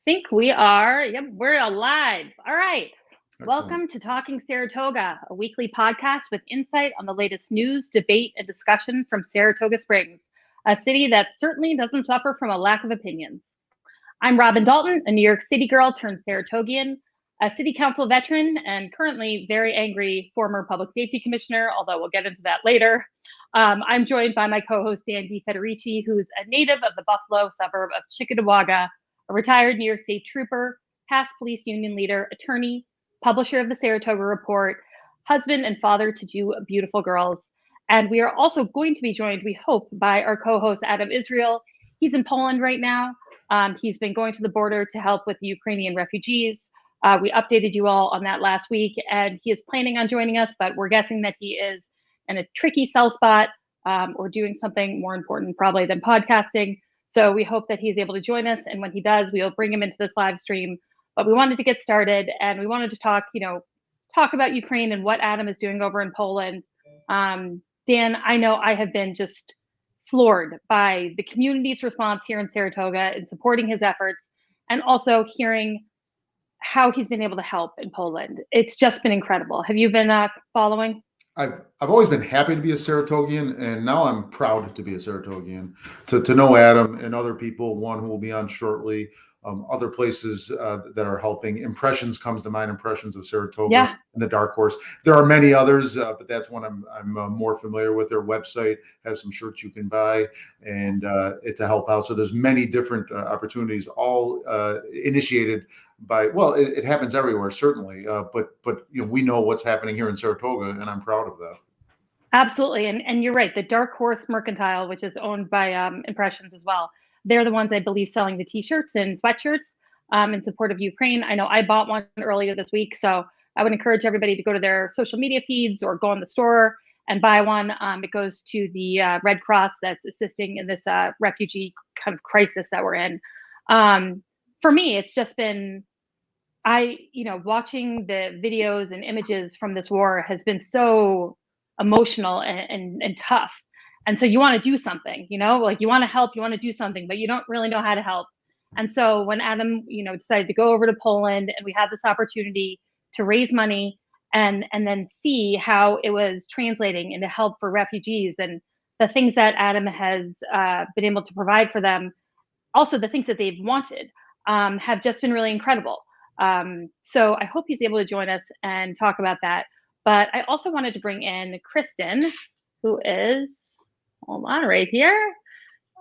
think we are. Yep, we're alive. All right. Excellent. Welcome to Talking Saratoga, a weekly podcast with insight on the latest news, debate, and discussion from Saratoga Springs, a city that certainly doesn't suffer from a lack of opinions. I'm Robin Dalton, a New York City girl turned Saratogian, a city council veteran, and currently very angry former public safety commissioner, although we'll get into that later. I'm joined by my co-host Dan DiFederici, who's a native of the Buffalo suburb of Chickamauga, a retired New York State trooper, past police union leader, attorney, publisher of the Saratoga Report, husband and father to two beautiful girls. And we are also going to be joined, we hope, by our co-host Adam Israel. He's in Poland right now. He's been going to the border to help with the Ukrainian refugees. We updated you all on that last week, and he is planning on joining us, but we're guessing that he is in a tricky cell spot or doing something more important probably than podcasting. So we hope that he's able to join us, and when he does, we'll bring him into this live stream. But we wanted to get started, and we wanted to talk about Ukraine and what Adam is doing over in Poland. Dan, I know I have been just floored by the community's response here in Saratoga in supporting his efforts, and also hearing how he's been able to help in Poland. It's just been incredible. Have you been following? I've always been happy to be a Saratogian, and now I'm proud to be a Saratogian. To know Adam and other people, one who will be on shortly, other places that are helping. Impressions comes to mind. Impressions of Saratoga Yeah. and the Dark Horse. There are many others, but that's one I'm more familiar with. Their website has some shirts you can buy and to help out. So there's many different opportunities, all initiated by, well, it happens everywhere, certainly. But we know what's happening here in Saratoga, and I'm proud of that. Absolutely. And you're right. The Dark Horse Mercantile, which is owned by Impressions as well, they're the ones I believe selling the T-shirts and sweatshirts in support of Ukraine. I know I bought one earlier this week, so I would encourage everybody to go to their social media feeds or go in the store and buy one. It goes to the Red Cross that's assisting in this refugee kind of crisis that we're in. For me, it's just been, watching the videos and images from this war has been so emotional and tough. And so you want to do something, like you want to help, you want to do something, but you don't really know how to help. And so when Adam, decided to go over to Poland and we had this opportunity to raise money and then see how it was translating into help for refugees and the things that Adam has been able to provide for them, also the things that they've wanted, have just been really incredible. So I hope he's able to join us and talk about that. But I also wanted to bring in Kristen, who is, hold on, right here.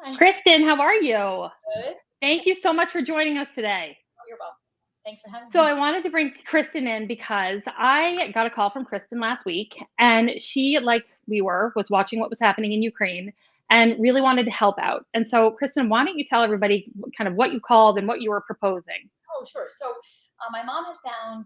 Hi. Kristen, how are you? Good. Thank you so much for joining us today. Oh, you're welcome. Thanks for having me. So I wanted to bring Kristen in because I got a call from Kristen last week, and she, like we were, was watching what was happening in Ukraine and really wanted to help out. And so, Kristen, why don't you tell everybody kind of what you called and what you were proposing? Oh, sure. So my mom had found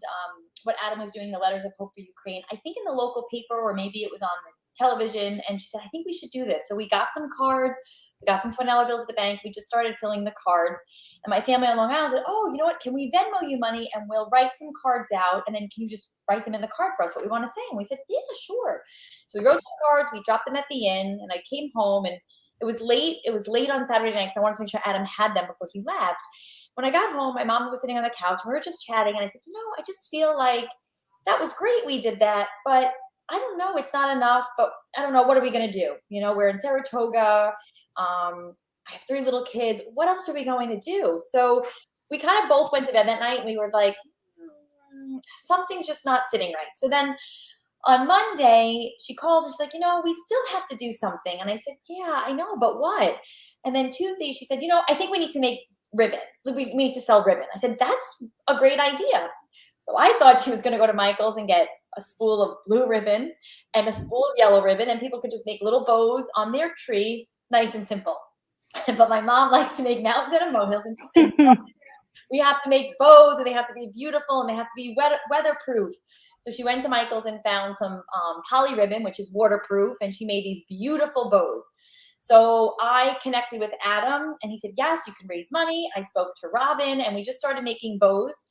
what Adam was doing, the Letters of Hope for Ukraine, I think in the local paper, or maybe it was on the television. And she said, I think we should do this. So we got some cards. We got some $20 bills at the bank. We just started filling the cards. And my family on Long Island said, oh, you know what? Can we Venmo you money and we'll write some cards out? And then can you just write them in the card for us, what we want to say? And we said, yeah, sure. So we wrote some cards. We dropped them at the inn. And I came home, and it was late. It was late on Saturday night because I wanted to make sure Adam had them before he left. When I got home, my mom was sitting on the couch, and we were just chatting. And I said, I just feel like that was great. We did that. But I don't know. It's not enough. But I don't know. What are we going to do? We're in Saratoga. I have 3 little kids. What else are we going to do? So we kind of both went to bed that night, and we were like, something's just not sitting right. So then on Monday, she called and she's like, we still have to do something. And I said, yeah, I know, but what? And then Tuesday she said, I think we need to make ribbon. We need to sell ribbon. I said, that's a great idea. So I thought she was going to go to Michael's and get a spool of blue ribbon and a spool of yellow ribbon, and people could just make little bows on their tree, nice and simple. But my mom likes to make mountains out of molehills, and she said, we have to make bows, and they have to be beautiful, and they have to be weatherproof. So she went to Michael's and found some poly ribbon, which is waterproof, and she made these beautiful bows. So I connected with Adam, and he said, yes, you can raise money. I spoke to Robin, and we just started making bows.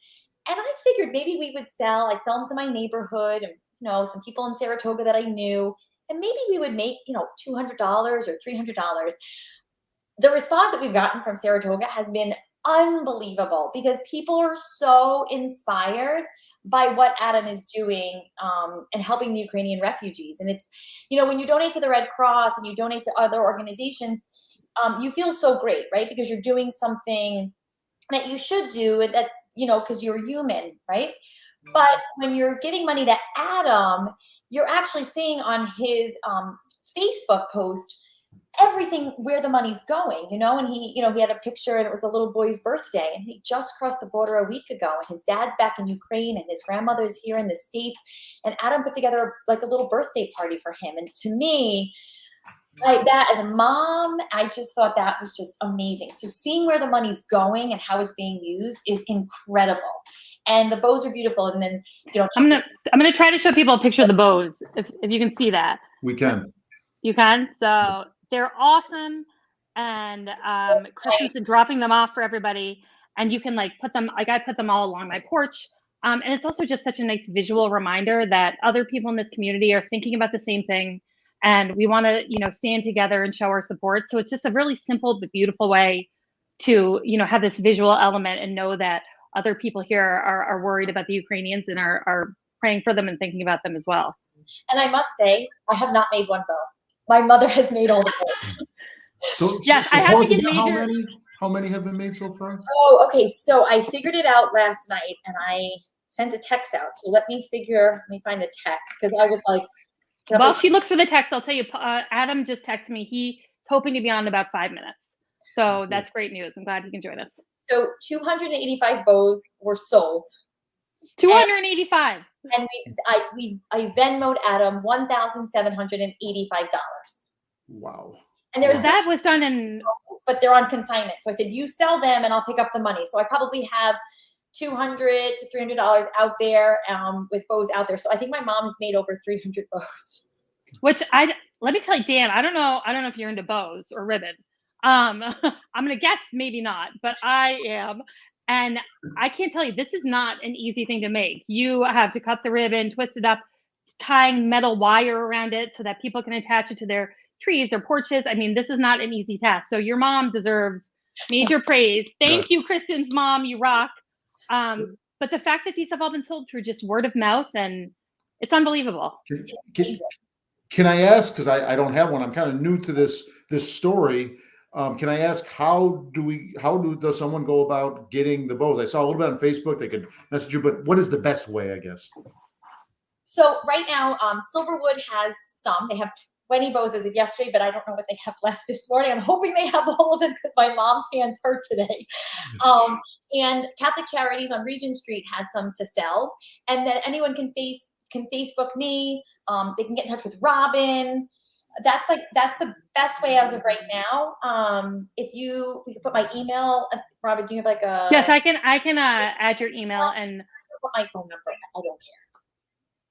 And I figured maybe we would I'd sell them to my neighborhood and, some people in Saratoga that I knew, and maybe we would make, $200 or $300. The response that we've gotten from Saratoga has been unbelievable because people are so inspired by what Adam is doing and helping the Ukrainian refugees. And it's, when you donate to the Red Cross and you donate to other organizations, you feel so great, right? Because you're doing something that you should do. And that's, because you're human, right? But when you're giving money to Adam, you're actually seeing on his Facebook post everything where the money's going, and he had a picture and it was a little boy's birthday and he just crossed the border a week ago and his dad's back in Ukraine and his grandmother's here in the States, and Adam put together like a little birthday party for him. And to me, like that as a mom, I just thought that was just amazing. So seeing where the money's going and how it's being used is incredible. And the bows are beautiful. And then, I'm gonna try to show people a picture of the bows if you can see that. We can. You can. So they're awesome, and Kristen's been dropping them off for everybody, and you can put them. I put them all along my porch, and it's also just such a nice visual reminder that other people in this community are thinking about the same thing, and we want to stand together and show our support. So it's just a really simple but beautiful way to have this visual element and know that other people here are worried about the Ukrainians and are praying for them and thinking about them as well. And I must say, I have not made one bow. My mother has made all the bows. So yes, so I tell have us to give again how many have been made so far? Oh, okay. So I figured it out last night and I sent a text out. So let me find the text because I was like, while she looks for the text, I'll tell you, Adam just texted me. He's hoping to be on in about 5 minutes. So that's great news. I'm glad he can join us. So 285 bows were sold. 285. And I Venmoed Adam $1,785. Wow. And there was that was done in, but they're on consignment. So I said, you sell them and I'll pick up the money. So I probably have $200 to $300 out there with bows out there. So I think my mom's made over 300 bows. Which let me tell you, Dan, I don't know if you're into bows or ribbon. I'm gonna guess maybe not, but I am. And I can't tell you, this is not an easy thing to make. You have to cut the ribbon, twist it up, tying metal wire around it so that people can attach it to their trees or porches. I mean, this is not an easy task. So your mom deserves major praise. Thank you, Kristen's mom. You rock. But the fact that these have all been sold through just word of mouth, and it's unbelievable. Can I ask, because I don't have one, I'm kind of new to this story. Can I ask how does someone go about getting the bows? I saw a little bit on Facebook, they could message you, but what is the best way, I guess? So right now, Silverwood has some. They have 20 bows as of yesterday, but I don't know what they have left this morning. I'm hoping they have all of them because my mom's hands hurt today. And Catholic Charities on Regent Street has some to sell. And then anyone can Facebook me. They can get in touch with Robin. That's the best way as of right now. We could put my email. Robin, do you have like a? Yes, I can add your email and put my phone number. I don't care.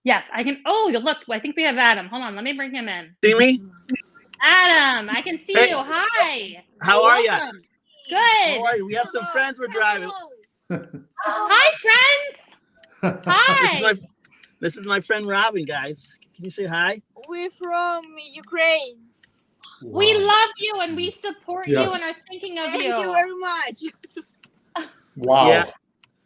Yes, I can. Oh, look, I think we have Adam. Hold on, let me bring him in. See me? Adam, I can see you. Hi. How are you? Good. How are you? We have some friends we're driving. Hi, friends. Hi. This is my friend Robin, guys. Can you say hi? We're from Ukraine. Wow. We love you and we support you and are thinking of Thank you. you very much. Wow. Yeah.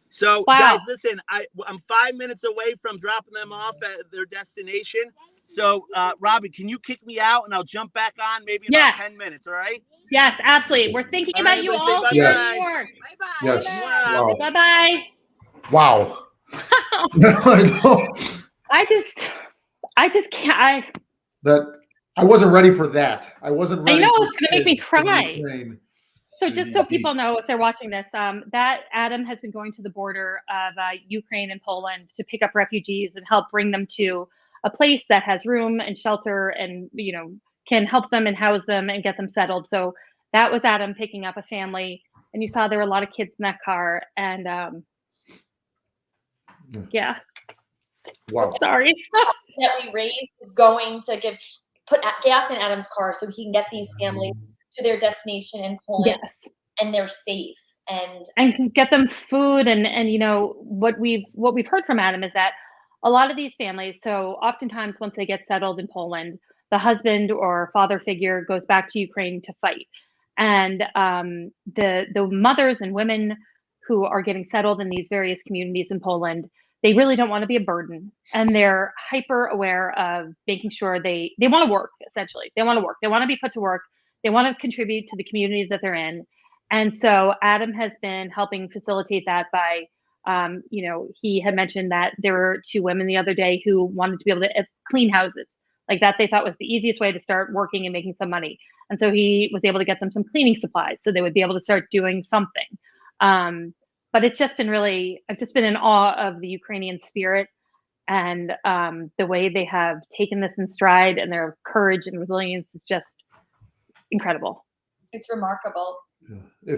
So, Wow. guys, listen, I'm 5 minutes away from dropping them off at their destination. So, Robin, can you kick me out and I'll jump back on maybe in about 10 minutes, all right? Yes, absolutely. We're thinking about you all say here. bye-bye. Bye-bye. Yes. Wow. Bye-bye. Wow. I know. I just can't. I wasn't ready for that. I wasn't ready. I know, for it's gonna make me kids in cry. Ukraine. So just so people know, if they're watching this, that Adam has been going to the border of Ukraine and Poland to pick up refugees and help bring them to a place that has room and shelter and, can help them and house them and get them settled. So that was Adam picking up a family. And you saw there were a lot of kids in that car. And yeah. Wow. Sorry. That we raised is going to put gas in Adam's car so he can get these families to their destination in Poland, and they're safe and can get them food and what we've heard from Adam is that a lot of these families, so oftentimes once they get settled in Poland, the husband or father figure goes back to Ukraine to fight, And the mothers and women who are getting settled in these various communities in Poland, they really don't want to be a burden, and they're hyper aware of making sure they want to work. Essentially, they want to work. They want to be put to work. They want to contribute to the communities that they're in. And so Adam has been helping facilitate that by, he had mentioned that there were 2 women the other day who wanted to be able to clean houses like that. They thought was the easiest way to start working and making some money. And so he was able to get them some cleaning supplies so they would be able to start doing something. But it's just been I've just been in awe of the Ukrainian spirit and the way they have taken this in stride, and their courage and resilience is just incredible. It's remarkable. Yeah.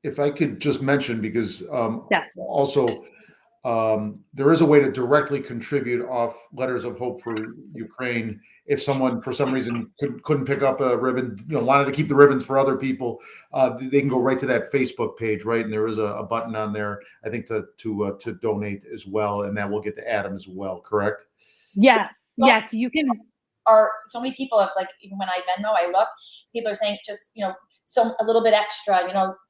If I could just mention, because Yes. also there is a way to directly contribute off Letters of Hope for Ukraine. If someone for some reason couldn't pick up a ribbon, wanted to keep the ribbons for other people, they can go right to that Facebook page, right? And there is a button on there, I think, to donate as well, and that will get to Adam as well. Correct? Yes. Yes, you can. So many people have, like, even when I Venmo, I look, people are saying just, a little bit extra,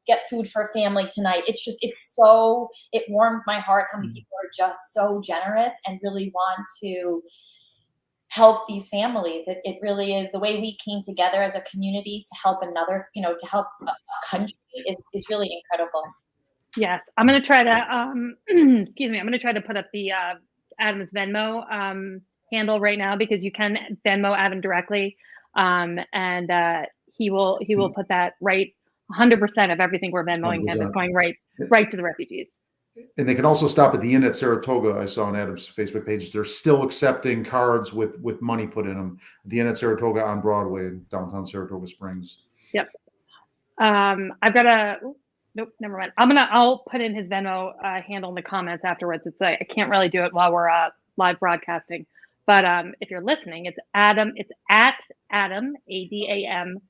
get food for a family tonight. It warms my heart how many people are just so generous and really want to help these families. It really is the way we came together as a community to help another, to help a country is really incredible. Yes. I'm going to try to, excuse me, I'm going to try to put up the Adam's Venmo handle right now, because you can Venmo Adam directly. And he will put that right. 100% of everything we're Venmoing him is going right to the refugees. And they can also stop at the inn at Saratoga. I saw on Adam's Facebook page, they're still accepting cards with money put in them. The inn at Saratoga on Broadway in downtown Saratoga Springs. Yep. I've got nope, never mind. I'll put in his Venmo handle in the comments afterwards. It's I can't really do it while we're live broadcasting. But if you're listening, it's Adam. It's at Adam ADAM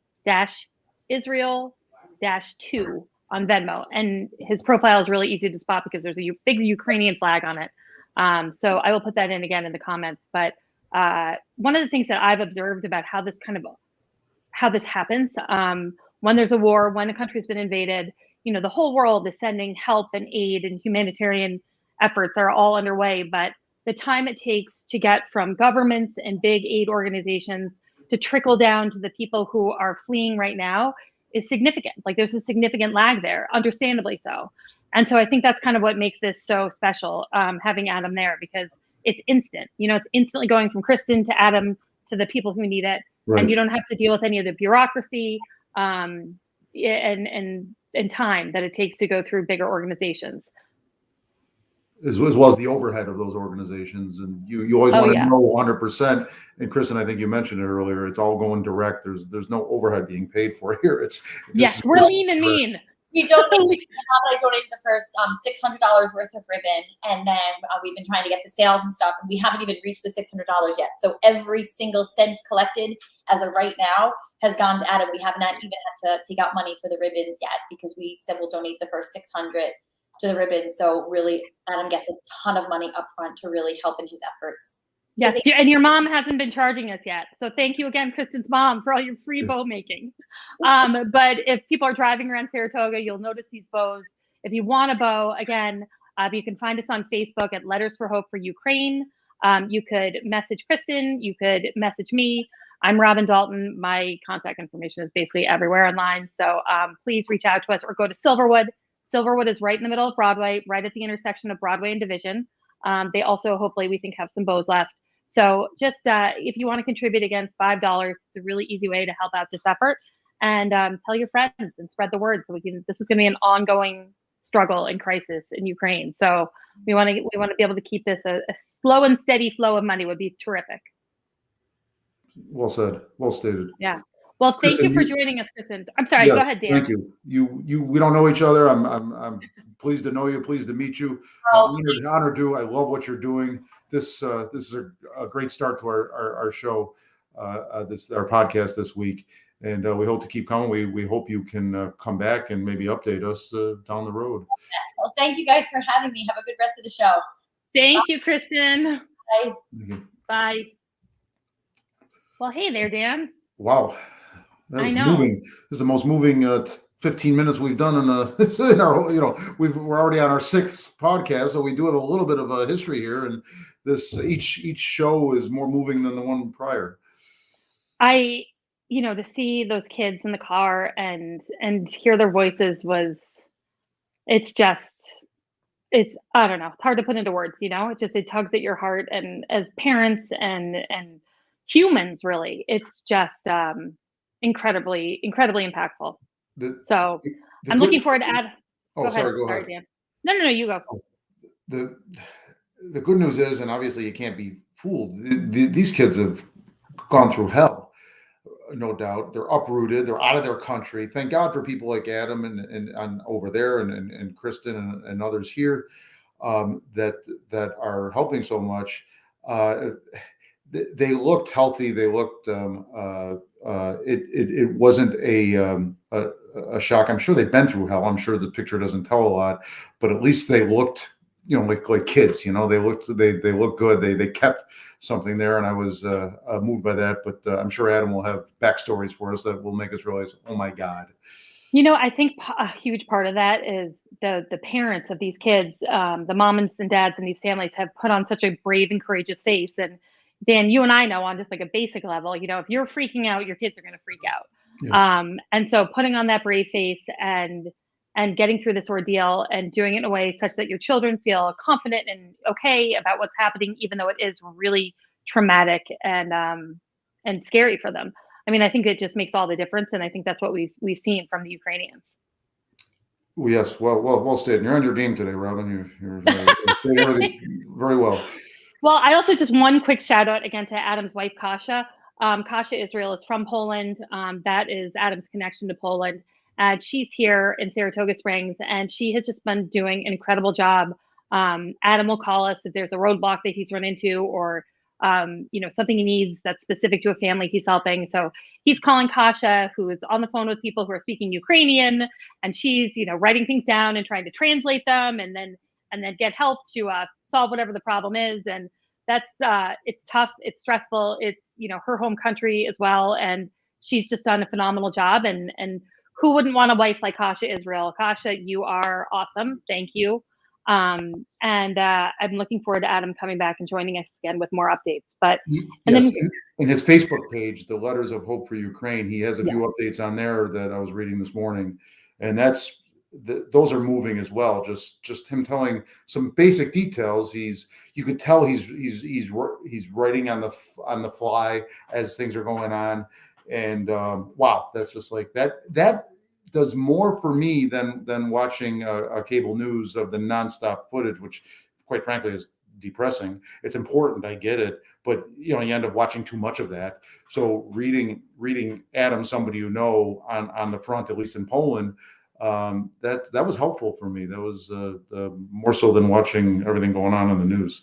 Israel -2 on Venmo, and his profile is really easy to spot because there's a big Ukrainian flag on it. So I will put that in again in the comments. But one of the things that I've observed about how this happens, when there's a war, when a country's been invaded, the whole world is sending help and aid, and humanitarian efforts are all underway. But the time it takes to get from governments and big aid organizations to trickle down to the people who are fleeing right now is significant. Like, there's a significant lag there, understandably so. And so I think that's kind of what makes this so special, having Adam there, because it's instant. It's instantly going from Kristen to Adam to the people who need it. Right. And you don't have to deal with any of the bureaucracy and time that it takes to go through bigger organizations. As well as the overhead of those organizations. And you always want to know 100%. And Kristen, I think you mentioned it earlier, it's all going direct. There's no overhead being paid for here. Yes, we're lean and mean. We donated. I donated the first $600 worth of ribbon, and then we've been trying to get the sales and stuff, and we haven't even reached the $600 yet. So every single cent collected as of right now has gone to Adam. We have not even had to take out money for the ribbons yet, because we said we'll donate the first 600 to the ribbons. So really, Adam gets a ton of money up front to really help in his efforts. Yes, and your mom hasn't been charging us yet. So thank you again, Kristen's mom, for all your free bow making. But if people are driving around Saratoga, you'll notice these bows. If you want a bow, again, you can find us on Facebook at Letters for Hope for Ukraine. You could message Kristen. You could message me. I'm Robin Dalton. My contact information is basically everywhere online. So please reach out to us, or go to Silverwood. Silverwood is right in the middle of Broadway, right at the intersection of Broadway and Division. They also, hopefully, we think, have some bows left. So just if you want to contribute, again, $5, it's a really easy way to help out this effort. And tell your friends and spread the word. So this is going to be an ongoing struggle and crisis in Ukraine. So we want to be able to keep this a slow and steady flow of money would be terrific. Well said. Well stated. Yeah. Well, thank Kristen, you for joining us, Kristen. I'm sorry. Yes, go ahead, Dan. Thank you. We don't know each other. I'm pleased to know you. Pleased to meet you. Honored to. I love what you're doing. This is a great start to our show, our podcast this week, and we hope to keep coming. We hope you can come back and maybe update us down the road. Well, thank you guys for having me. Have a good rest of the show. Thank you, Kristen. Bye. Bye. Well, hey there, Dan. Wow. That I was know. moving. This is the most moving 15 minutes we've done in our, we're already on our 6th podcast, so we do have a little bit of a history here, and this each show is more moving than the one prior. To see those kids in the car and hear their voices it's just, I don't know, it's hard to put into words, it tugs at your heart, and as parents and humans, really, it's just incredibly impactful. The So the I'm good. looking forward to add. Oh, Go ahead. sorry. Go Sorry, ahead. Dan. No, you go. The the good news is, and obviously you can't be fooled. These kids have gone through hell, no doubt. They're uprooted. They're out of their country. Thank God for people like Adam and over there, and Kristen and others here, that are helping so much. They looked healthy. They looked. It wasn't a shock. I'm sure they've been through hell. I'm sure the picture doesn't tell a lot, but at least they looked, like kids. They look good. They kept something there, and I was moved by that. But I'm sure Adam will have backstories for us that will make us realize, oh my God. I think a huge part of that is the parents of these kids, the moms and dads in these families have put on such a brave and courageous face. And Dan, you and I know on just like a basic level, if you're freaking out, your kids are going to freak out. Yeah. And so putting on that brave face and getting through this ordeal and doing it in a way such that your children feel confident and okay about what's happening, even though it is really traumatic and scary for them. I mean, I think it just makes all the difference, and I think that's what we've seen from the Ukrainians. Well, yes, well stated. You're on your game today, Robin. You're doing everything very well. Well, I also just one quick shout out again to Adam's wife, Kasia. Kasia Israel is from Poland. That is Adam's connection to Poland. She's here in Saratoga Springs, and she has just been doing an incredible job. Adam will call us if there's a roadblock that he's run into, or something he needs that's specific to a family he's helping. So he's calling Kasia, who is on the phone with people who are speaking Ukrainian, and she's writing things down and trying to translate them, and then get help to solve whatever the problem is. And that's it's tough, it's stressful, it's her home country as well, and she's just done a phenomenal job. And who wouldn't want a wife like Kasia Israel? Kasia, you are awesome. Thank you. And I'm looking forward to Adam coming back and joining us again with more updates. But yes, in his Facebook page, the Letters of Hope for Ukraine, he has a few updates on there that I was reading this morning, and those are moving as well. Just him telling some basic details. You could tell he's writing on the fly as things are going on, and wow, that's just like that does more for me than watching a cable news of the nonstop footage, which quite frankly is depressing. It's important, I get it, but you end up watching too much of that. So reading Adam, somebody on the front, at least in Poland, that was helpful for me. That was more so than watching everything going on in the news.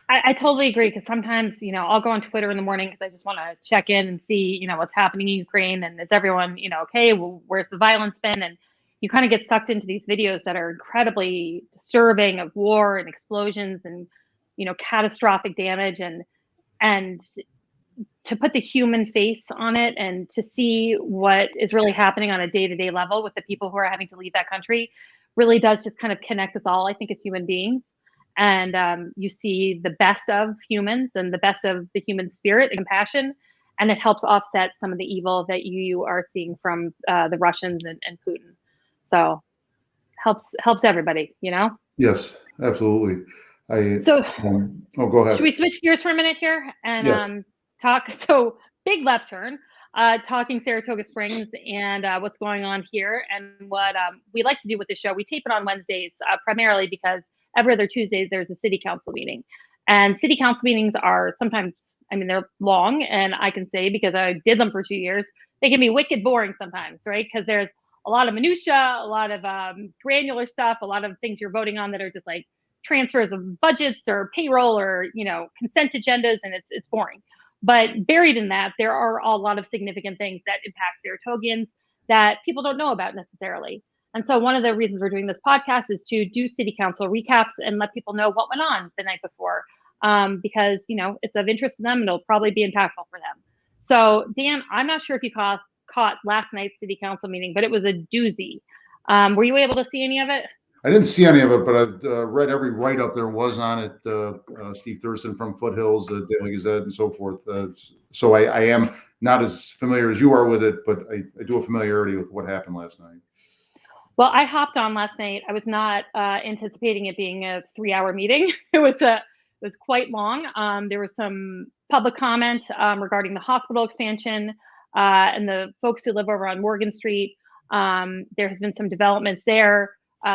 I totally agree, because sometimes I'll go on Twitter in the morning because I just want to check in and see what's happening in Ukraine, and is everyone okay? Well, where's the violence been? And you kind of get sucked into these videos that are incredibly disturbing, of war and explosions and catastrophic damage, and to put the human face on it and to see what is really happening on a day-to-day level with the people who are having to leave that country really does just kind of connect us all, I think, as human beings. And you see the best of humans and the best of the human spirit and compassion, and it helps offset some of the evil that you are seeing from the Russians and Putin. So helps everybody, Yes, absolutely. So go ahead. Should we switch gears for a minute here and talk? So big left turn, talking Saratoga Springs and what's going on here, and what we like to do with the show. We tape it on Wednesdays primarily because every other Tuesday there's a city council meeting, and city council meetings are sometimes, they're long, and I can say, because I did them for 2 years, they can be wicked boring sometimes, right? Because there's a lot of minutia, a lot of granular stuff, a lot of things you're voting on that are just like transfers of budgets or payroll or consent agendas, and it's boring. But buried in that, there are a lot of significant things that impact Saratogians that people don't know about necessarily. And so one of the reasons we're doing this podcast is to do city council recaps and let people know what went on the night before, because it's of interest to them, and it'll probably be impactful for them. So Dan, I'm not sure if you caught last night's city council meeting, but it was a doozy. Were you able to see any of it? I didn't see any of it, but I've read every write-up there was on it. Steve Thurston from Foothills, Daily Gazette, and so forth. So I am not as familiar as you are with it, but I do have familiarity with what happened last night. Well, I hopped on last night. I was not anticipating it being a 3-hour meeting. It was quite long. There was some public comment regarding the hospital expansion and the folks who live over on Morgan Street. There has been some developments there.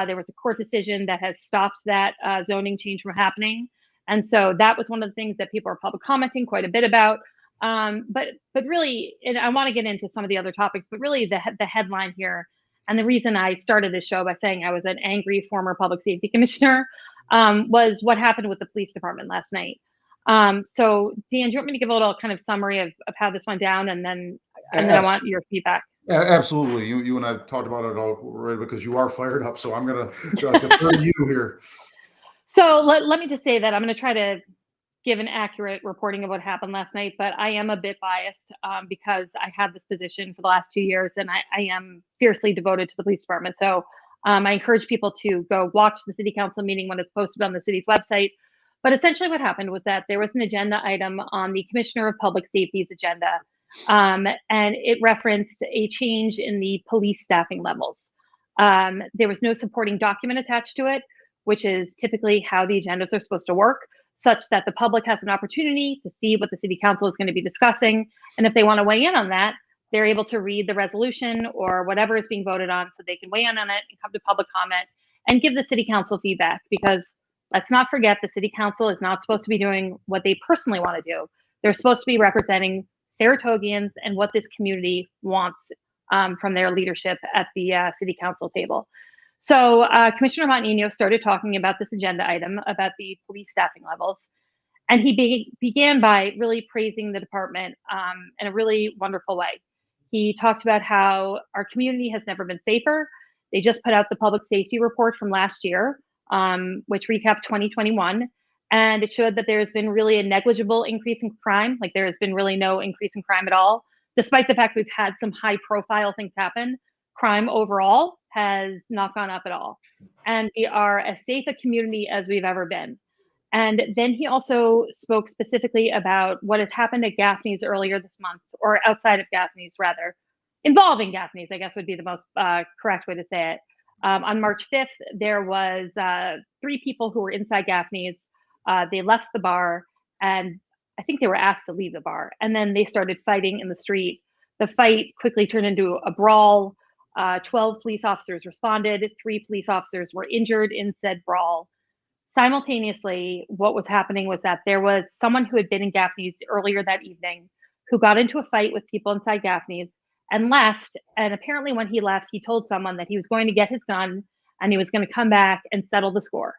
There was a court decision that has stopped that zoning change from happening. And so that was one of the things that people are public commenting quite a bit about. But really, and I want to get into some of the other topics, but really the headline here, and the reason I started this show by saying I was an angry former public safety commissioner, was what happened with the police department last night. So Dan, do you want me to give a little kind of summary of how this went down, and then I want your feedback. Yeah, absolutely. You and I talked about it already because you are fired up. So I'm going to defer to you here. So let me just say that I'm going to try to give an accurate reporting of what happened last night, but I am a bit biased because I had this position for the last 2 years, and I am fiercely devoted to the police department. So I encourage people to go watch the city council meeting when it's posted on the city's website. But essentially what happened was that there was an agenda item on the Commissioner of Public Safety's agenda, and it referenced a change in the police staffing levels. There was no supporting document attached to it, which is typically how the agendas are supposed to work, such that the public has an opportunity to see what the city council is going to be discussing. And if they want to weigh in on that, they're able to read the resolution or whatever is being voted on so they can weigh in on it and come to public comment and give the city council feedback. Because let's not forget, the city council is not supposed to be doing what they personally want to do. They're supposed to be representing Saratogians and what this community wants from their leadership at the city council table. So Commissioner Montaño started talking about this agenda item about the police staffing levels. And he began by really praising the department in a really wonderful way. He talked about how our community has never been safer. They just put out the public safety report from last year, which recapped 2021. And it showed that there's been really a negligible increase in crime. Like there has been really no increase in crime at all, despite the fact we've had some high profile things happen. Crime overall has not gone up at all. And we are as safe a community as we've ever been. And then he also spoke specifically about what had happened at Gaffney's earlier this month, or outside of Gaffney's rather, involving Gaffney's, I guess would be the most correct way to say it. On March 5th, there was 3 people who were inside Gaffney's. They left the bar, and I think they were asked to leave the bar. And then they started fighting in the street. The fight quickly turned into a brawl. 12 police officers responded. 3 police officers were injured in said brawl. Simultaneously, what was happening was that there was someone who had been in Gaffney's earlier that evening who got into a fight with people inside Gaffney's and left. And apparently when he left, he told someone that he was going to get his gun and he was going to come back and settle the score.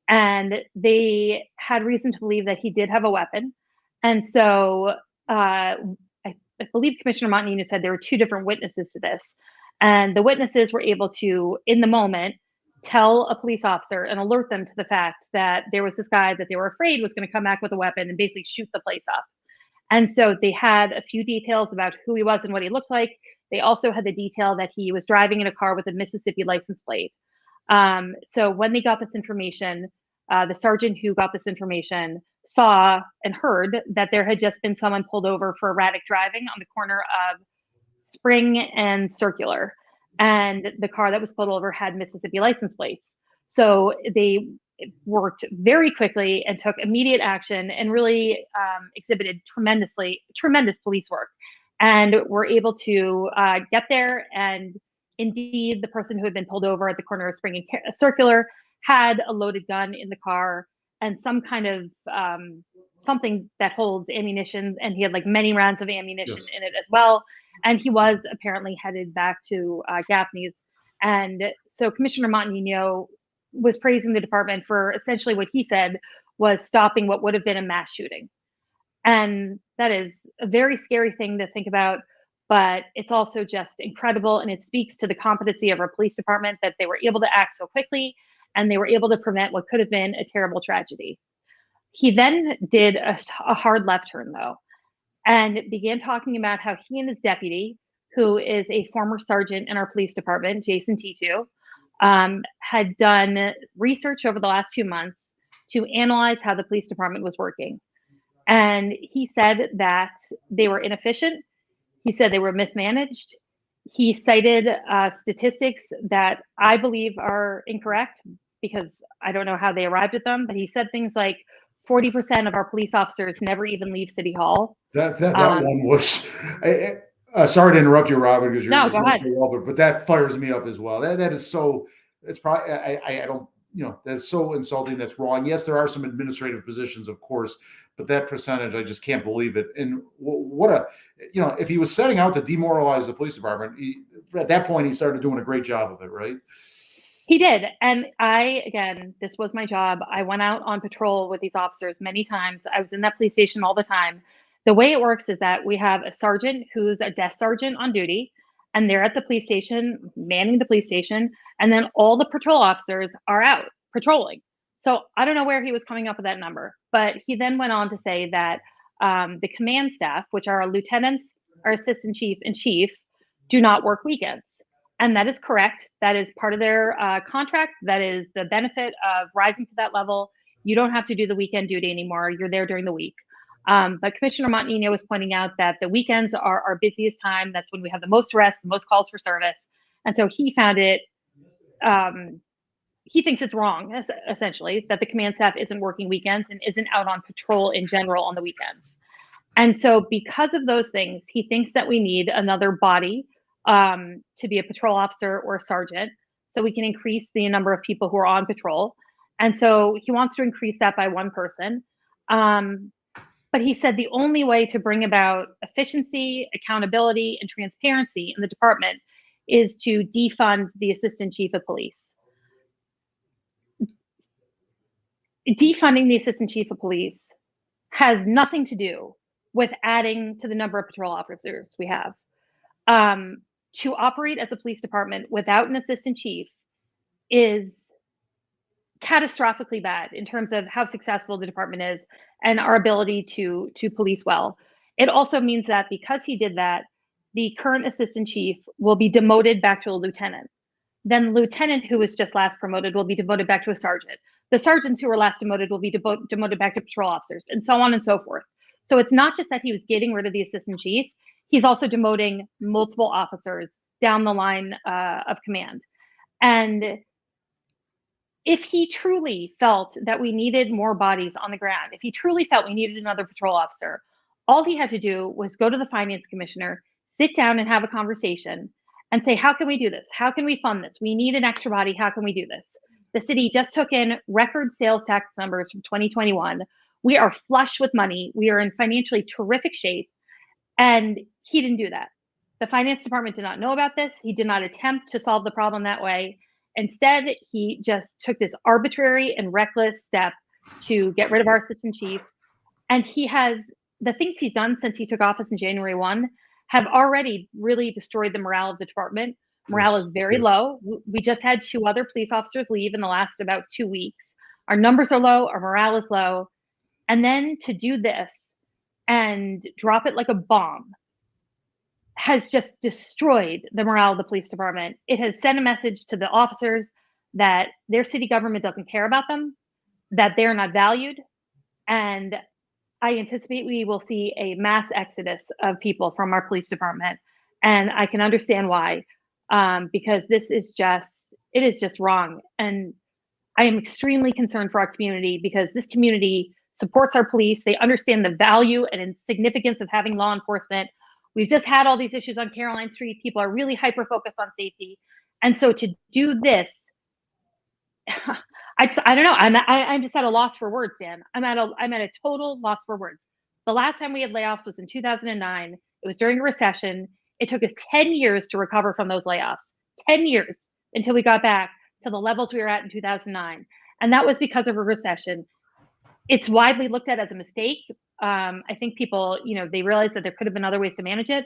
And they had reason to believe that he did have a weapon. And so I believe Commissioner Montaño said there were 2 different witnesses to this. And the witnesses were able to, in the moment, tell a police officer and alert them to the fact that there was this guy that they were afraid was going to come back with a weapon and basically shoot the place up. And so they had a few details about who he was and what he looked like. They also had the detail that he was driving in a car with a Mississippi license plate. So when they got this information, the sergeant who got this information saw and heard that there had just been someone pulled over for erratic driving on the corner of Spring and Circular. And the car that was pulled over had Mississippi license plates. So they worked very quickly and took immediate action and really exhibited tremendous police work, and were able to get there. And indeed, the person who had been pulled over at the corner of Spring and Circular had a loaded gun in the car and some kind of something that holds ammunition, and he had like many rounds of ammunition in it as well. And he was apparently headed back to Gaffney's. And so Commissioner Montaño was praising the department for essentially what he said was stopping what would have been a mass shooting. And that is a very scary thing to think about, but it's also just incredible. And it speaks to the competency of our police department that they were able to act so quickly and they were able to prevent what could have been a terrible tragedy. He then did a hard left turn though, and began talking about how he and his deputy, who is a former sergeant in our police department, Jason Titu, had done research over the last 2 months to analyze how the police department was working. And he said that they were inefficient. He said they were mismanaged. He cited statistics that I believe are incorrect because I don't know how they arrived at them, but he said things like 40% of our police officers never even leave City Hall. That one was. Sorry to interrupt you, Robin, because you're No, go ahead. but that fires me up as well. That is so. It's probably I don't that's so insulting. That's wrong. Yes, there are some administrative positions, of course, but that percentage, I just can't believe it. And what a if he was setting out to demoralize the police department, at that point he started doing a great job of it, right? He did. And again, this was my job. I went out on patrol with these officers many times. I was in that police station all the time. The way it works is that we have a sergeant who's a desk sergeant on duty, and they're at the police station, manning the police station, and then all the patrol officers are out patrolling. So I don't know where he was coming up with that number, but he then went on to say that the command staff, which are our lieutenants, our assistant chief, and chief, do not work weekends. And that is correct. That is part of their contract. That is the benefit of rising to that level. You don't have to do the weekend duty anymore. You're there during the week. But Commissioner Montanino was pointing out that the weekends are our busiest time. That's when we have the most arrests, the most calls for service. And so he found it, he thinks it's wrong, essentially, that the command staff isn't working weekends and isn't out on patrol in general on the weekends. And so because of those things, he thinks that we need another body to be a patrol officer or a sergeant, so we can increase the number of people who are on patrol. And so he wants to increase that by one person. But he said the only way to bring about efficiency, accountability, and transparency in the department is to defund the assistant chief of police. Defunding the assistant chief of police has nothing to do with adding to the number of patrol officers we have. To operate as a police department without an assistant chief is catastrophically bad in terms of how successful the department is and our ability to police well. It also means that because he did that, the current assistant chief will be demoted back to a lieutenant. Then the lieutenant who was just last promoted will be demoted back to a sergeant. The sergeants who were last demoted will be demoted back to patrol officers, and so on and so forth. So it's not just that he was getting rid of the assistant chief, he's also demoting multiple officers down the line of command. And if he truly felt that we needed more bodies on the ground, if he truly felt we needed another patrol officer, all he had to do was go to the finance commissioner, sit down and have a conversation and say, how can we do this? How can we fund this? We need an extra body. How can we do this? The city just took in record sales tax numbers from 2021. We are flush with money. We are in financially terrific shape. And he didn't do that. The finance department did not know about this. He did not attempt to solve the problem that way. Instead, he just took this arbitrary and reckless step to get rid of our assistant chief. And he has, the things he's done since he took office in January 1 have already really destroyed the morale of the department. Morale is very low. We just had 2 other police officers leave in the last about 2 weeks. Our numbers are low, our morale is low. And then to do this and drop it like a bomb has just destroyed the morale of the police department. It has sent a message to the officers that their city government doesn't care about them, that they're not valued. And I anticipate we will see a mass exodus of people from our police department. And I can understand why, because it is just wrong. And I am extremely concerned for our community because this community supports our police. They understand the value and significance of having law enforcement. We've just had all these issues on Caroline Street. People are really hyper-focused on safety. And so to do this, I don't know. I'm just at a loss for words, Dan. I'm at a total loss for words. The last time we had layoffs was in 2009. It was during a recession. It took us 10 years to recover from those layoffs. 10 years until we got back to the levels we were at in 2009. And that was because of a recession. It's widely looked at as a mistake. I think people, they realized that there could have been other ways to manage it.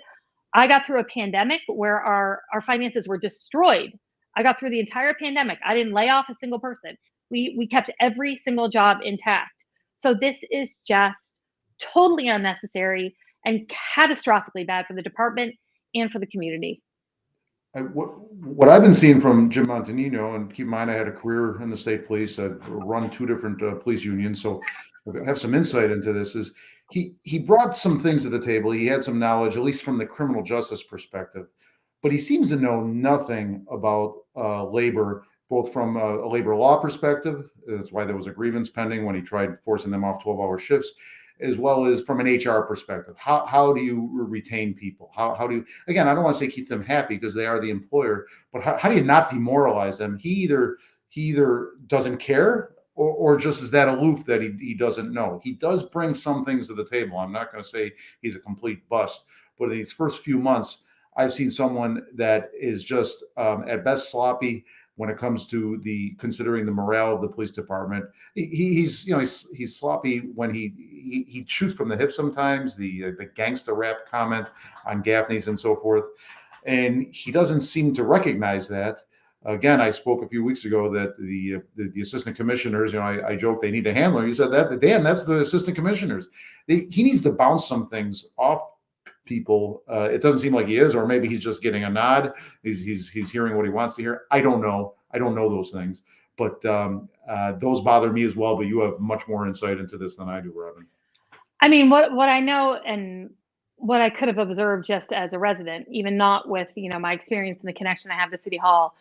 I got through a pandemic where our finances were destroyed. I got through the entire pandemic. I didn't lay off a single person. We kept every single job intact. So this is just totally unnecessary and catastrophically bad for the department. and for the community. What I've been seeing from Jim Montanino, and keep in mind I had a career in the state police. I've run 2 different police unions, so I have some insight into this. Is he brought some things to the table. He had some knowledge, at least from the criminal justice perspective, but he seems to know nothing about labor, both from a labor law perspective. That's why there was a grievance pending when he tried forcing them off 12-hour shifts, as well as from an HR perspective. How do you retain people? How do you, again, I don't want to say keep them happy because they are the employer, but how do you not demoralize them? He either doesn't care or just is that aloof that he doesn't know. He does bring some things to the table. I'm not going to say he's a complete bust, but in these first few months, I've seen someone that is just at best sloppy when it comes to considering the morale of the police department. He's sloppy when he shoots from the hip sometimes, the gangster rap comment on Gaffney's and so forth. And he doesn't seem to recognize that. Again, I spoke a few weeks ago that the assistant commissioners, I joked they need a handler. You said that, Dan, that's the assistant commissioners. He needs to bounce some things off people. It doesn't seem like he is, or maybe he's just getting a nod. He's hearing what he wants to hear. I don't know those things, but those bother me as well. But you have much more insight into this than I do, Robin. I mean, what I know and what I could have observed just as a resident, even not with my experience and the connection I have to City Hall.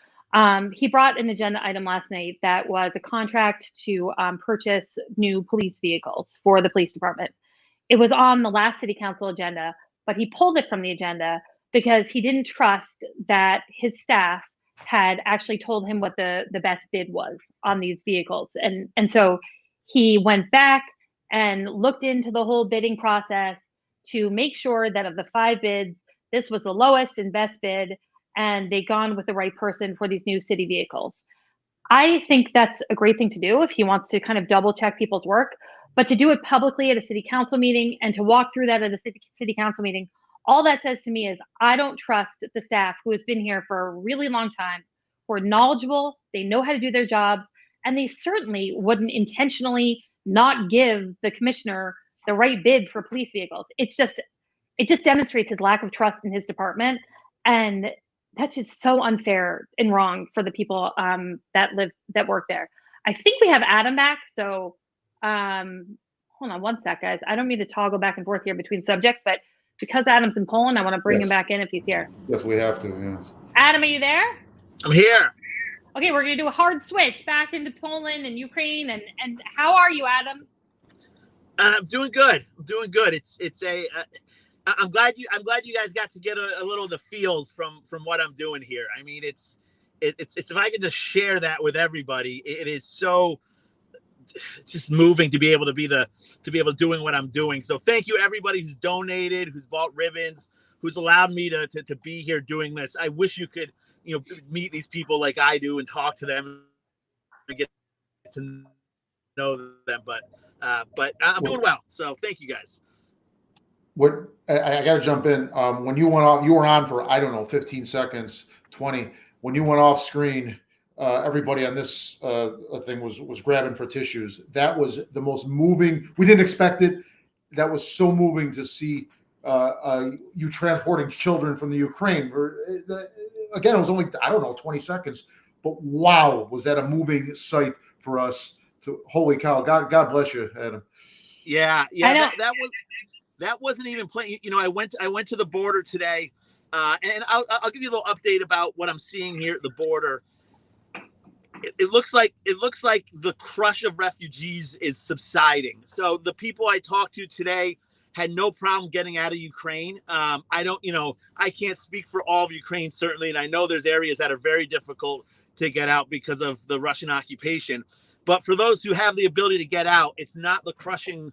He brought an agenda item last night that was a contract to purchase new police vehicles for the police department. It was on the last city council agenda, but he pulled it from the agenda because he didn't trust that his staff had actually told him what the best bid was on these vehicles. And so he went back and looked into the whole bidding process to make sure that of the 5 bids, this was the lowest and best bid, and they gone with the right person for these new city vehicles. I think that's a great thing to do if he wants to kind of double check people's work, but to do it publicly at a city council meeting and to walk through that at a city council meeting, all that says to me is I don't trust the staff who has been here for a really long time, who are knowledgeable, they know how to do their jobs, and they certainly wouldn't intentionally not give the commissioner the right bid for police vehicles. It just demonstrates his lack of trust in his department, and that's just so unfair and wrong for the people that work there. I think we have Adam back, so hold on one sec, guys. I don't mean to toggle back and forth here between subjects, but because Adam's in Poland, I want to bring him back in if he's here. Yes, we have to. Yes. Adam, are you there? I'm here. Okay, we're going to do a hard switch back into Poland and Ukraine. And how are you, Adam? I'm doing good. I'm glad you guys got to get a little of the feels from what I'm doing here. I mean, it's if I could just share that with everybody, it is so it's just moving to be able doing what I'm doing. So thank you everybody who's donated, who's bought ribbons, who's allowed me to be here doing this. I wish you could meet these people like I do and talk to them and get to know them. But I'm doing well. So thank you guys. What I got to jump in. When you went off, you were on for, I don't know, 15 seconds, 20. When you went off screen, everybody on this thing was grabbing for tissues. That was the most moving. We didn't expect it. That was so moving to see you transporting children from the Ukraine. Again, it was only, I don't know, 20 seconds. But wow, was that a moving sight for us. Holy cow. God bless you, Adam. Yeah. That wasn't even playing. I went to the border today, and I'll give you a little update about what I'm seeing here at the border. It looks like the crush of refugees is subsiding. So the people I talked to today had no problem getting out of Ukraine. I can't speak for all of Ukraine certainly, and I know there's areas that are very difficult to get out because of the Russian occupation. But for those who have the ability to get out, it's not the crushing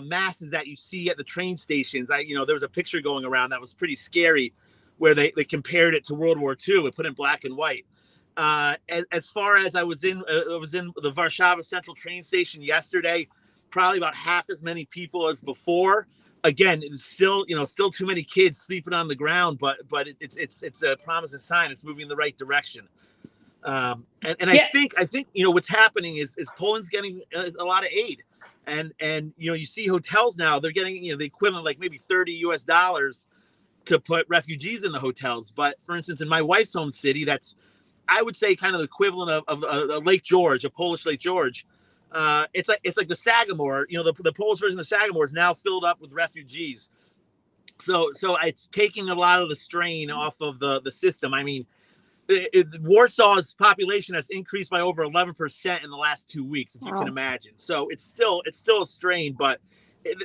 masses that you see at the train stations. There was a picture going around that was pretty scary where they compared it to World War II and put in black and white. As far as I was in the Warsaw Central train station yesterday, probably about half as many people as before. Again, it's still too many kids sleeping on the ground, but it's a promising sign. It's moving in the right direction. And yeah. I think what's happening is Poland's getting a lot of aid. And you see hotels now, they're getting the equivalent like maybe $30 to put refugees in the hotels. But for instance, in my wife's home city, that's, I would say, kind of the equivalent of Lake George, a Polish Lake George. It's like the Sagamore. The Polish version of Sagamore is now filled up with refugees. So it's taking a lot of the strain off of the system. I mean, Warsaw's population has increased by over 11% in the last 2 weeks, if you can imagine. So it's still a strain, but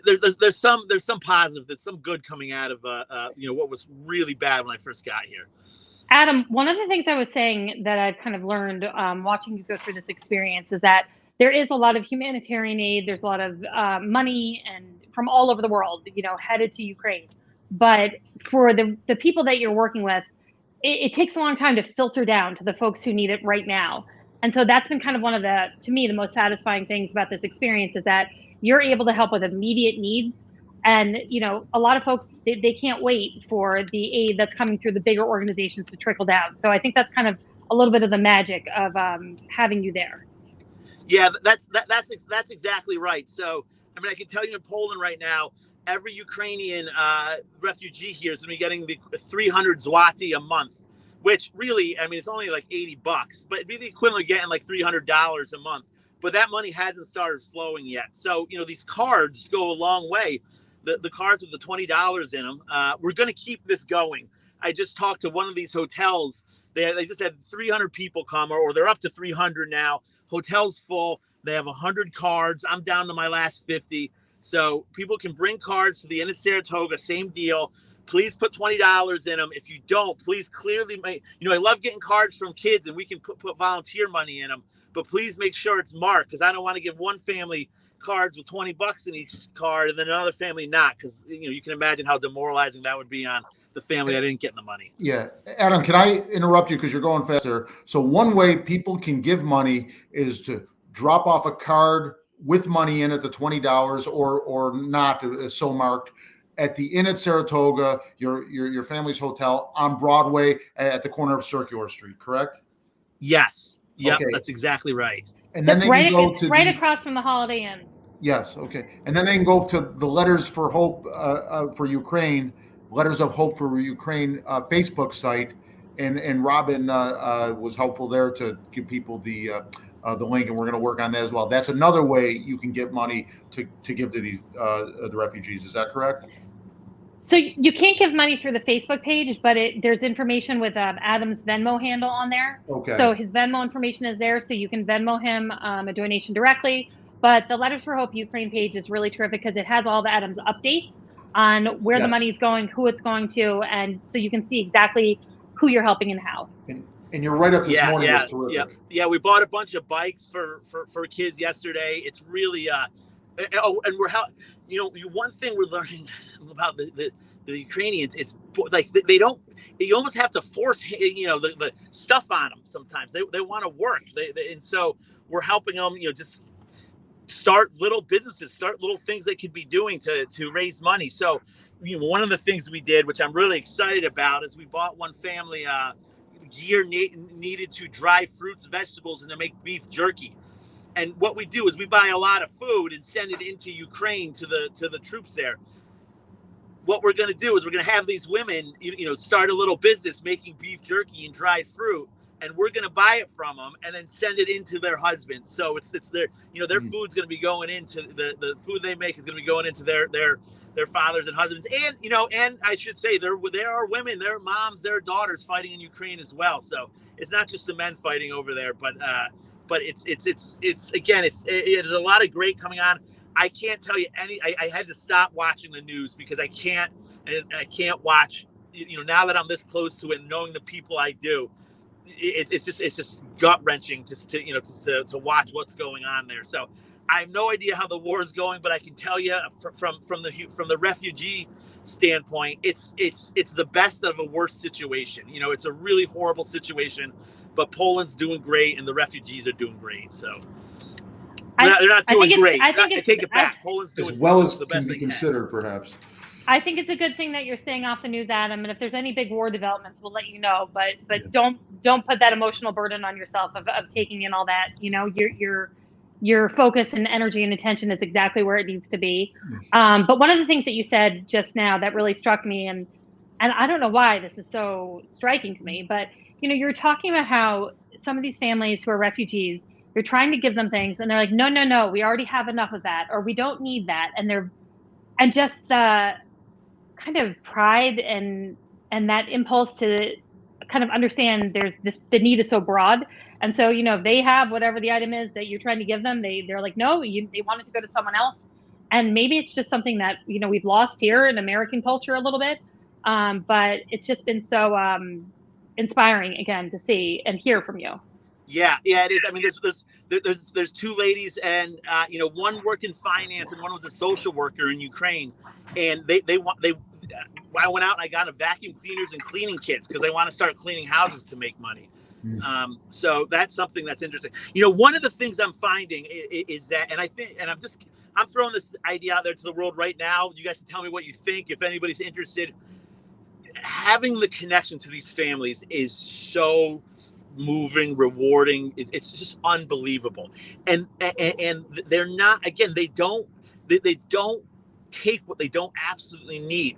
there's some positive, there's some good coming out of what was really bad when I first got here. Adam, one of the things I was saying that I've kind of learned watching you go through this experience is that there is a lot of humanitarian aid. There's a lot of money and from all over the world, headed to Ukraine. But for the people that you're working with, it takes a long time to filter down to the folks who need it right now. And so that's been kind of one of to me, the most satisfying things about this experience is that you're able to help with immediate needs. And, a lot of folks, they can't wait for the aid that's coming through the bigger organizations to trickle down. So I think that's kind of a little bit of the magic of having you there. Yeah, that's exactly right. So, I mean, I can tell you in Poland right now, every Ukrainian refugee here is going to be getting the 300 zloty a month, which really, I mean, it's only like $80, but it'd be the equivalent of getting like $300 a month. But that money hasn't started flowing yet. So, these cards go a long way. The cards with the $20 in them. We're going to keep this going. I just talked to one of these hotels. They just had 300 people come, or they're up to 300 now. Hotel's full. They have 100 cards. I'm down to my last 50. So people can bring cards to the Inn at Saratoga, same deal. Please put $20 in them. If you don't, please clearly make, I love getting cards from kids and we can put volunteer money in them, but please make sure it's marked, because I don't want to give one family cards with $20 in each card and then another family not, because you can imagine how demoralizing that would be on the family that didn't get the money. Yeah. Adam, can I interrupt you because you're going faster? So one way people can give money is to drop off a card with money in it, the $20 or not, so marked, at the Inn at Saratoga, your family's hotel on Broadway at the corner of Circular Street, correct? Yes. Yep, okay. That's exactly right. And then they can go to across from the Holiday Inn. Yes. Okay. And then they can go to the Letters for Hope for Ukraine, Letters of Hope for Ukraine Facebook site, and Robin was helpful there to give people the link, and we're going to work on that as well. That's another way you can get money to give to the refugees. Is that correct? So you can't give money through the Facebook page, but there's information with Adam's Venmo handle on there. Okay. So his Venmo information is there, so you can Venmo him a donation directly. But the Letters for Hope Ukraine page is really terrific because it has all the Adam's updates on where the money is going, who it's going to, and so you can see exactly who you're helping and how. And you're right up this morning. Yeah, was terrific. Yeah. We bought a bunch of bikes for kids yesterday. It's really and we're one thing we're learning about the Ukrainians is like they don't. You almost have to force the stuff on them sometimes. They want to work. And so we're helping them. Just start little businesses, start little things they could be doing to raise money. So one of the things we did, which I'm really excited about, is we bought one family gear needed to dry fruits, vegetables, and to make beef jerky. And what we do is we buy a lot of food and send it into Ukraine to the troops there. What we're going to do is we're going to have these women, start a little business making beef jerky and dried fruit, and we're going to buy it from them and then send it into their husbands. So it's their, their food's going to be going into the food they make is going to be going into their fathers and husbands. And, and I should say there are women, their moms, their daughters fighting in Ukraine as well. So it's not just the men fighting over there, but it's again, there's a lot of great coming on. I can't tell you I had to stop watching the news because I can't watch, now that I'm this close to it, knowing the people I do, it's just gut wrenching to watch what's going on there. So I have no idea how the war is going, but I can tell you from the refugee standpoint, it's the best of a worse situation. It's a really horrible situation, but Poland's doing great and the refugees are doing great. So they're not doing great. I take it back. Poland's doing as well as the can best be considered, perhaps. I think it's a good thing that you're staying off the news, Adam. And if there's any big war developments, we'll let you know. But don't put that emotional burden on yourself of taking in all that. Your focus and energy and attention is exactly where it needs to be. But one of the things that you said just now that really struck me, and and I don't know why this is so striking to me, but you're talking about how some of these families who are refugees, you're trying to give them things, and they're like, no, no, no, we already have enough of that, or we don't need that, and just the kind of pride and that impulse to kind of understand the need is so broad. And so if they have whatever the item is that you're trying to give them, they're like, no, they want it to go to someone else. And maybe it's just something that we've lost here in American culture a little bit, but it's just been so inspiring again to see and hear from you. Yeah, it is. I mean, there's two ladies, and one worked in finance, and one was a social worker in Ukraine, and I went out and I got a vacuum cleaners and cleaning kits because I want to start cleaning houses to make money. So that's something that's interesting. One of the things I'm finding is that, and I'm throwing this idea out there to the world right now. You guys can tell me what you think if anybody's interested. Having the connection to these families is so moving, rewarding. It's just unbelievable. And they're not, again, they don't take what they don't absolutely need.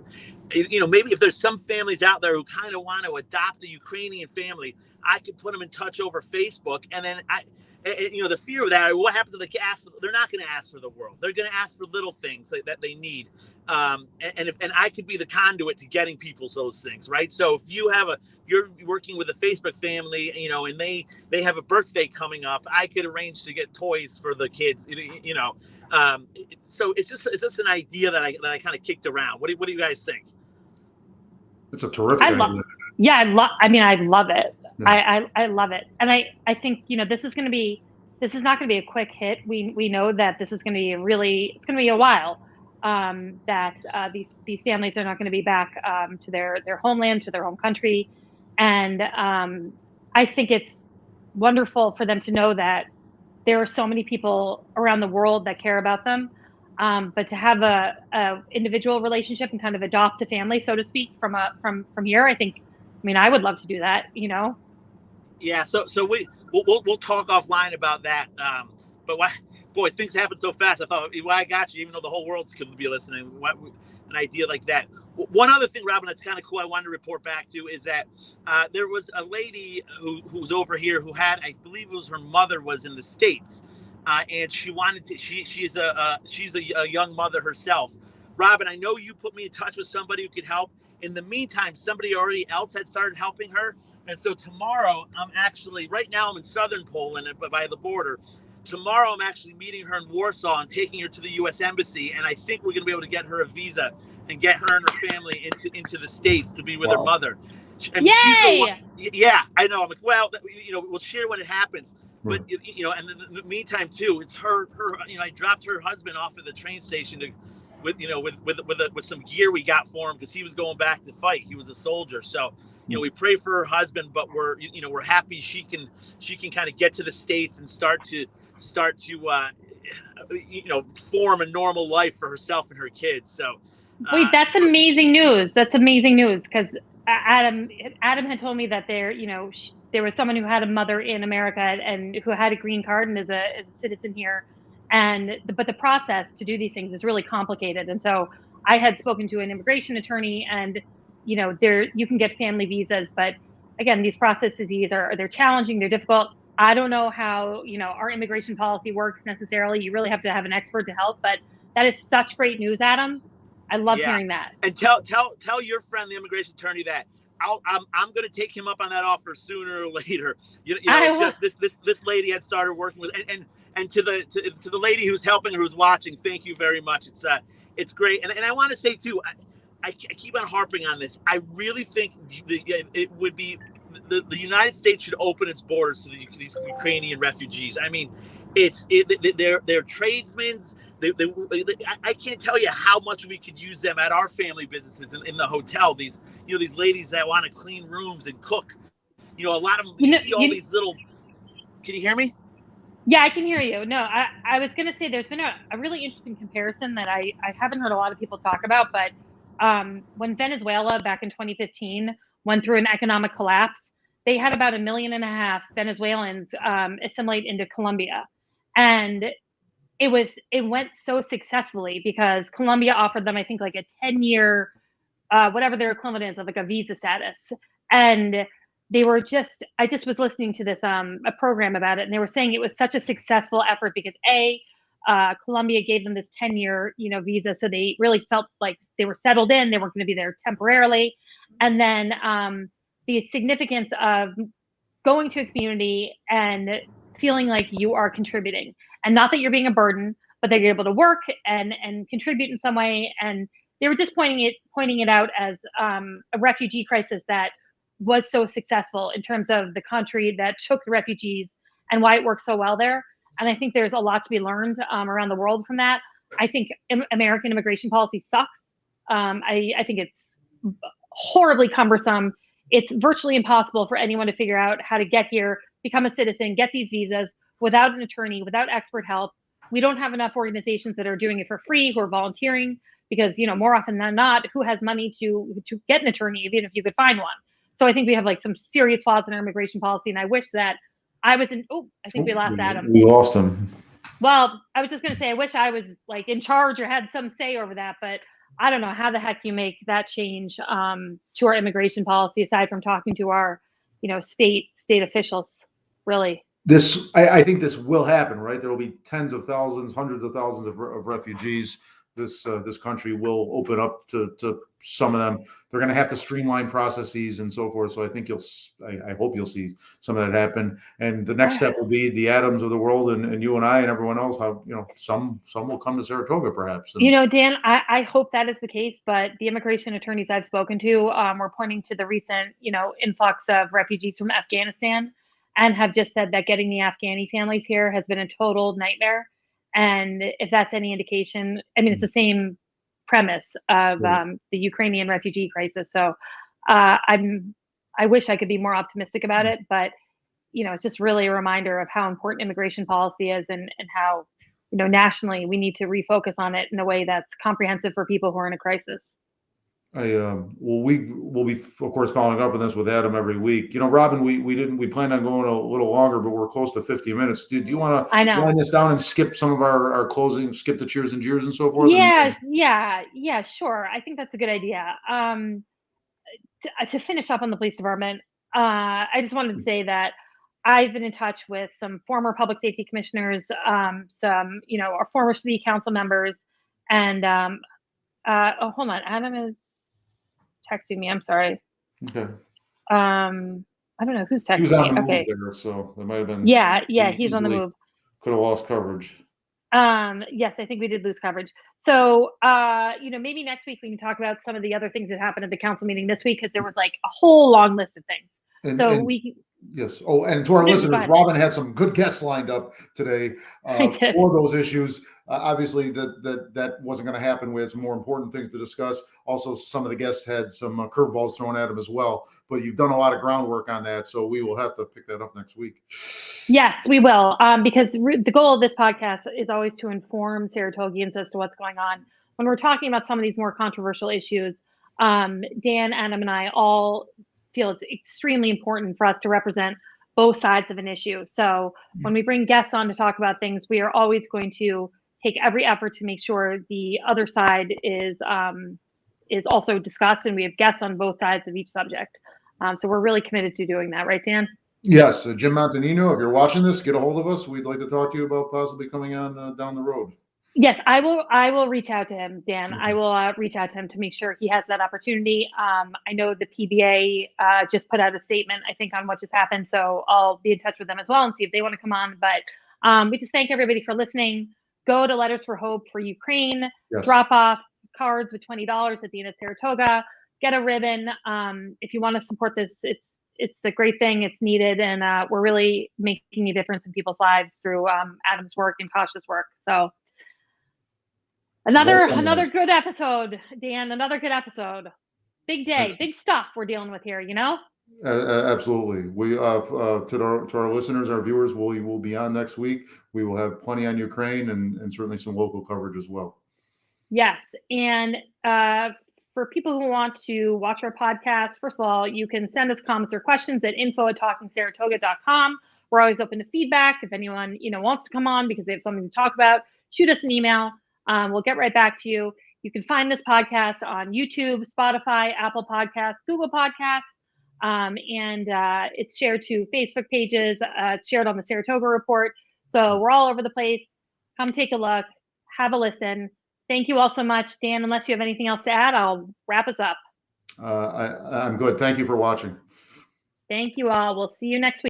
Maybe if there's some families out there who kind of want to adopt a Ukrainian family, I could put them in touch over Facebook, and then the fear of that, what happens if they ask? They're not going to ask for the world. They're going to ask for little things that they need, and I could be the conduit to getting people those things, right? So if you're working with a Facebook family, and they have a birthday coming up, I could arrange to get toys for the kids, so it's just an idea that I kind of kicked around. What do you guys think? It's a terrific idea. Yeah, I love it. Yeah. I love it. And I think, this is not going to be a quick hit. We know that this is going to be it's going to be a while, that these families are not going to be back to their homeland, to their home country. And I think it's wonderful for them to know that there are so many people around the world that care about them. But to have a individual relationship and kind of adopt a family, so to speak, from here, I would love to do that, Yeah. So we'll talk offline about that. But boy, things happen so fast. I thought, well, I got you, even though the whole world's going to be listening. An idea like that. One other thing, Robin, that's kind of cool I wanted to report back to is that there was a lady who was over here who had, I believe it was her mother was in the States. And she wanted to. She's a young mother herself. Robin, I know you put me in touch with somebody who could help. In the meantime, somebody already else had started helping her, and so tomorrow right now I'm in southern Poland, by the border. Tomorrow I'm actually meeting her in Warsaw and taking her to the U.S. Embassy, and I think we're going to be able to get her a visa and get her and her family into the States to be with her mother. And Yay! She's the one, yeah, I know. I'm like, well, we'll share when it happens. But and in the meantime too, it's her. I dropped her husband off at the train station with some gear we got for him because he was going back to fight. He was a soldier, so we pray for her husband, but we're happy she can kind of get to the States and start to form a normal life for herself and her kids. So wait, that's amazing news. That's amazing news because Adam had told me that there was someone who had a mother in America and who had a green card and is a citizen here. But the process to do these things is really complicated. And so I had spoken to an immigration attorney, and you can get family visas, but again, these processes they're challenging, they're difficult. I don't know how our immigration policy works necessarily. You really have to have an expert to help, but that is such great news, Adam. I love hearing that. And tell your friend, the immigration attorney, that I'm going to take him up on that offer sooner or later. Just this lady had started working with, and to the lady who's helping her, who's watching, thank you very much. It's great. And I want to say too, I keep on harping on this. I really think it would be the United States should open its borders to these Ukrainian refugees. I mean, they're tradesmen. I can't tell you how much we could use them at our family businesses in the hotel. These ladies that want to clean rooms and cook. A lot of them. You see all these little. Can you hear me? Yeah, I can hear you. No, I was going to say there's been a really interesting comparison that I haven't heard a lot of people talk about, but when Venezuela back in 2015 went through an economic collapse, they had about 1.5 million Venezuelans assimilate into Colombia, and it went so successfully because Colombia offered them, I think, like a 10-year whatever their equivalent is of like a visa status. And I just was listening to this a program about it, and they were saying it was such a successful effort because Colombia gave them this 10-year visa, so they really felt like they were settled in. They weren't going to be there temporarily. And then the significance of going to a community and feeling like you are contributing, and not that you're being a burden, but that you're able to work and contribute in some way. And they were just pointing it out as a refugee crisis that was so successful in terms of the country that took the refugees and why it works so well there. And I think there's a lot to be learned around the world from that. I think American immigration policy sucks. I think it's horribly cumbersome. It's virtually impossible for anyone to figure out how to get here, become a citizen, get these visas without an attorney, without expert help. We don't have enough organizations that are doing it for free, who are volunteering, because more often than not, who has money to get an attorney, even if you could find one? So I think we have like some serious flaws in our immigration policy, and I wish that I was in. Oh, I think we lost Adam. We lost him. Well, I was just going to say, I wish I was like in charge or had some say over that, but I don't know how the heck you make that change to our immigration policy aside from talking to our, state officials. Really. I think this will happen, right? There will be tens of thousands, hundreds of thousands of refugees. This country will open up to some of them. They're going to have to streamline processes and so forth. So I think I hope you'll see some of that happen. And the next step will be the Adams of the world and you and I and everyone else. How some will come to Saratoga perhaps. And, Dan, I hope that is the case. But the immigration attorneys I've spoken to were pointing to the recent influx of refugees from Afghanistan, and have just said that getting the Afghani families here has been a total nightmare. And if that's any indication, I mean, it's the same premise of the Ukrainian refugee crisis. So I wish I could be more optimistic about it, but it's just really a reminder of how important immigration policy is, and how nationally we need to refocus on it in a way that's comprehensive for people who are in a crisis. We will be, of course, following up on this with Adam every week. Robin, we planned on going a little longer, but we're close to 50 minutes. Do you want to wind this down and skip some of our closing, skip the cheers and jeers and so forth? Yeah, sure. I think that's a good idea. To finish up on the police department, I just wanted to say that I've been in touch with some former public safety commissioners, some, our former city council members, and hold on, Adam is texting me. I'm sorry. Okay. I don't know who's texting he was on me. the Okay. Move there, so that might have been. Yeah, he's on the move. Could have lost coverage. Yes, I think we did lose coverage. So, maybe next week we can talk about some of the other things that happened at the council meeting this week, because there was like a whole long list of things. Yes. Oh, and to our listeners, Robin had some good guests lined up today for those issues. Obviously, that wasn't going to happen. We had some more important things to discuss. Also, some of the guests had some curveballs thrown at them as well. But you've done a lot of groundwork on that, so we will have to pick that up next week. Yes, we will, because the goal of this podcast is always to inform Saratogians as to what's going on. When we're talking about some of these more controversial issues, Dan, Adam, and I all feel it's extremely important for us to represent both sides of an issue. So when we bring guests on to talk about things, we are always going to take every effort to make sure the other side is also discussed, and we have guests on both sides of each subject. So we're really committed to doing that, right, Dan? Yes, Jim Montanino, if you're watching this, get a hold of us. We'd like to talk to you about possibly coming on down the road. Yes, I will reach out to him, Dan. Mm-hmm. I will reach out to him to make sure he has that opportunity. I know the PBA just put out a statement, I think, on what just happened. So I'll be in touch with them as well and see if they want to come on. But we just thank everybody for listening. Go to Letters for Hope for Ukraine. Yes. Drop off cards with $20 at the end of Saratoga. Get a ribbon. If you want to support this, it's a great thing. It's needed, and we're really making a difference in people's lives through Adam's work and Kasha's work. So. Another good episode, Dan. Another good episode. Big day, big stuff we're dealing with here. Absolutely. We to our listeners, our viewers, we will be on next week. We will have plenty on Ukraine and certainly some local coverage as well. Yes, and for people who want to watch our podcast, first of all, you can send us comments or questions at info@talkingsaratoga.com. We're always open to feedback. If anyone wants to come on because they have something to talk about, shoot us an email. We'll get right back to you. You can find this podcast on YouTube, Spotify, Apple Podcasts, Google Podcasts, and it's shared to Facebook pages. It's shared on the Saratoga Report. So we're all over the place. Come take a look, have a listen. Thank you all so much. Dan, unless you have anything else to add, I'll wrap us up. I'm good. Thank you for watching. Thank you all. We'll see you next week.